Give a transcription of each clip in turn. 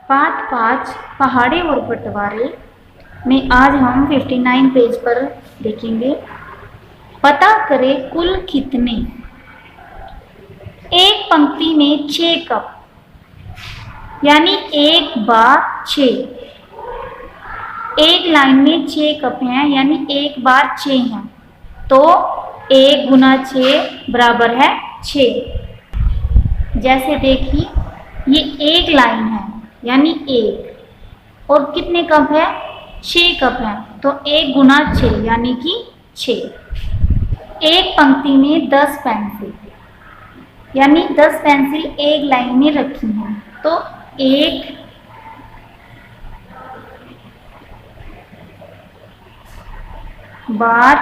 पाठ 5 पहाड़े और बंटवारे में आज हम 59 पेज पर देखेंगे। पता करें कुल कितने। एक पंक्ति में 6 कप यानी एक बार 6। एक लाइन में 6 कप हैं यानी एक बार 6 हैं, तो 1 गुना 6 बराबर है 6। जैसे देखिए ये एक लाइन है यानी 1 और कितने कप है 6 कप है, तो 1 गुना 6 यानी कि 6। एक पंक्ति में 10 पेंसिल यानी 10 पेंसिल एक लाइन में रखी हैं, तो 1 बार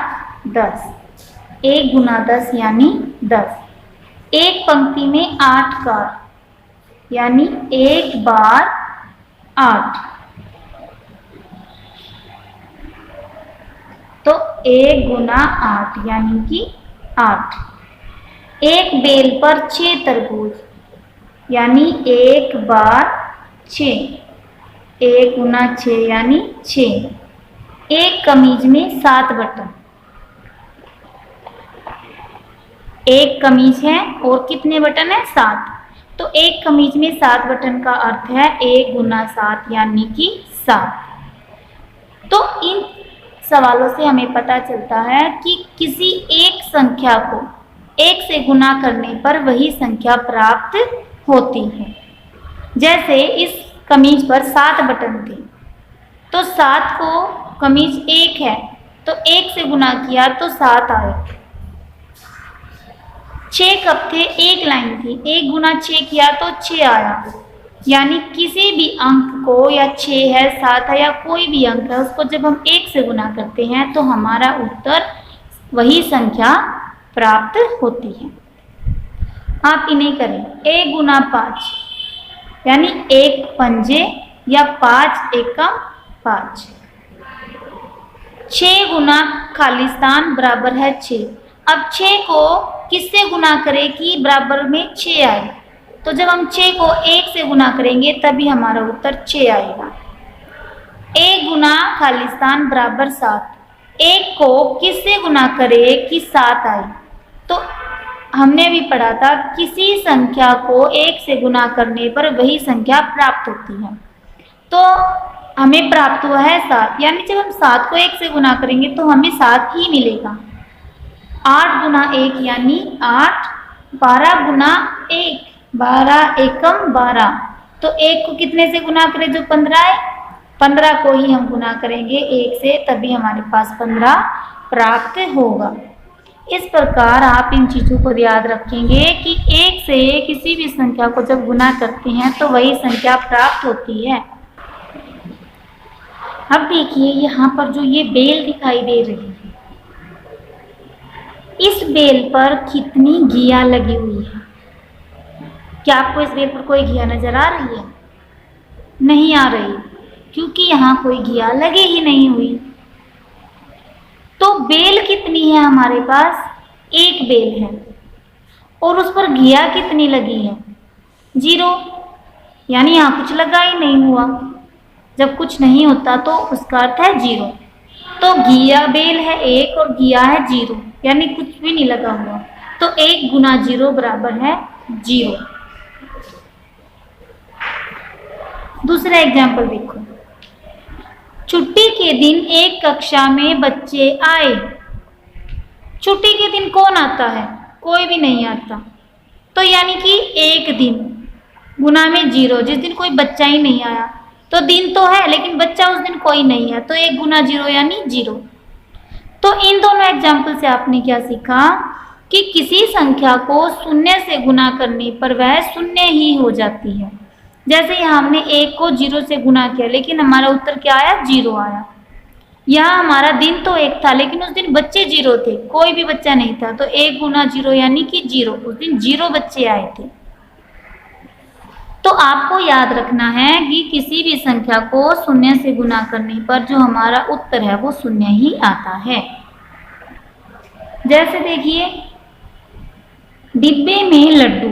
10, 1 गुना 10 यानी 10। एक पंक्ति में 8 कार यानी 1 बार 8, तो 1 गुना 8 यानी कि 8। एक बेल पर 6 तरबूज यानी 1 बार 6, 1 गुना 6 यानी 6। एक कमीज में 7 बटन, एक कमीज है और कितने बटन है 7, तो एक कमीज में 7 बटन का अर्थ है 1 गुना 7 यानी कि 7। तो इन सवालों से हमें पता चलता है कि किसी एक संख्या को 1 से गुना करने पर वही संख्या प्राप्त होती है। जैसे इस कमीज पर 7 बटन थे, तो 7 को कमीज 1 है तो 1 से गुना किया तो 7 आए। 6 कप थे, एक लाइन थी, 1 गुना 6 किया तो 6 आया। यानी किसी भी अंक को, या 6 है 7 है या कोई भी अंक है, उसको जब हम 1 से गुना करते हैं तो हमारा उत्तर वही संख्या प्राप्त होती है। आप इन्हें करें। 1 गुना 5 यानी 1 पंजे या 5 एकम 5। 6 गुना खालिस्तान बराबर है 6। अब 6 को किससे गुना करें कि बराबर में 6 आए, तो जब हम 6 को 1 से गुना करेंगे तभी हमारा उत्तर 6 आएगा। 1 गुना खालिस्तान बराबर 7। 1 को किससे गुना करें कि 7 आए, तो हमने भी पढ़ा था किसी संख्या को 1 से गुना करने पर वही संख्या प्राप्त होती है। तो हमें प्राप्त हुआ है 7, यानी जब हम 7 को 1 से गुना करेंगे तो हमें 7 ही मिलेगा। 8 गुना 1 यानी 8। 12 गुना 1, 12 एकम 12, तो 1 को कितने से गुना करें जो 15 है, 15 को ही हम गुना करेंगे 1 से, तभी हमारे पास 15 प्राप्त होगा। इस प्रकार आप इन चीज़ों को याद रखेंगे कि 1 से किसी भी संख्या को जब गुना करते हैं तो वही संख्या प्राप्त होती है। अब देखिए यहाँ पर जो ये बेल दिखाई दे रही है, इस बेल पर कितनी घिया लगी हुई है। क्या आपको इस बेल पर कोई घिया नजर आ रही है? नहीं आ रही, क्योंकि यहाँ कोई घिया लगी ही नहीं हुई। तो बेल कितनी है हमारे पास? 1 बेल है और उस पर घिया कितनी लगी है? 0, यानी यहाँ कुछ लगा ही नहीं हुआ। जब कुछ नहीं होता तो उसका अर्थ है 0। तो घिया बेल है 1 और घिया है 0, यानी कुछ भी नहीं लगा हुआ, तो 1 गुना 0 बराबर है 0। दूसरा एग्जाम्पल देखो। छुट्टी के दिन एक कक्षा में बच्चे आए। छुट्टी के दिन कौन आता है? कोई भी नहीं आता, तो यानी कि 1 दिन गुना में 0, जिस दिन कोई बच्चा ही नहीं आया, तो दिन तो है लेकिन बच्चा उस दिन कोई नहीं है, तो 1 गुना 0 यानी 0। तो इन दोनों एग्जाम्पल से आपने क्या सीखा कि किसी संख्या को 0 से गुना करने पर वह 0 ही हो जाती है। जैसे यहाँ हमने 1 को 0 से गुना किया लेकिन हमारा उत्तर क्या आया? 0 आया। यहाँ हमारा दिन तो 1 था लेकिन उस दिन बच्चे 0 थे, कोई भी बच्चा नहीं था, तो 1 गुना 0 यानी कि 0, उस दिन 0 बच्चे आए थे। तो आपको याद रखना है कि किसी भी संख्या को 0 से गुना करने पर जो हमारा उत्तर है वो 0 ही आता है। जैसे देखिए डिब्बे में लड्डू,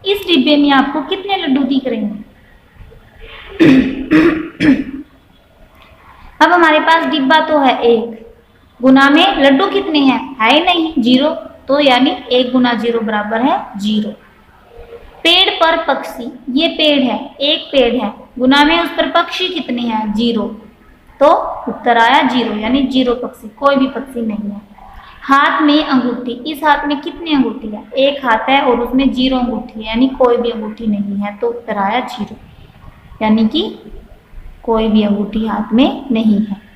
इस डिब्बे में आपको कितने लड्डू दिख रहे हैं? अब हमारे पास डिब्बा तो है 1, गुना में लड्डू कितने हैं, है ही नहीं, 0, तो यानी 1 गुना 0 बराबर है 0। पेड़ पर पक्षी, ये पेड़ है, एक पेड़ है, गुना में उस पर पक्षी कितने हैं, 0, तो उत्तर आया 0, यानी 0 पक्षी, कोई भी पक्षी नहीं है। हाथ में अंगूठी, इस हाथ में कितनी अंगूठी है, एक हाथ है और उसमें 0 अंगूठी है, यानी कोई भी अंगूठी नहीं है, तो उत्तर आया 0, यानी कि कोई भी अंगूठी हाथ में नहीं है।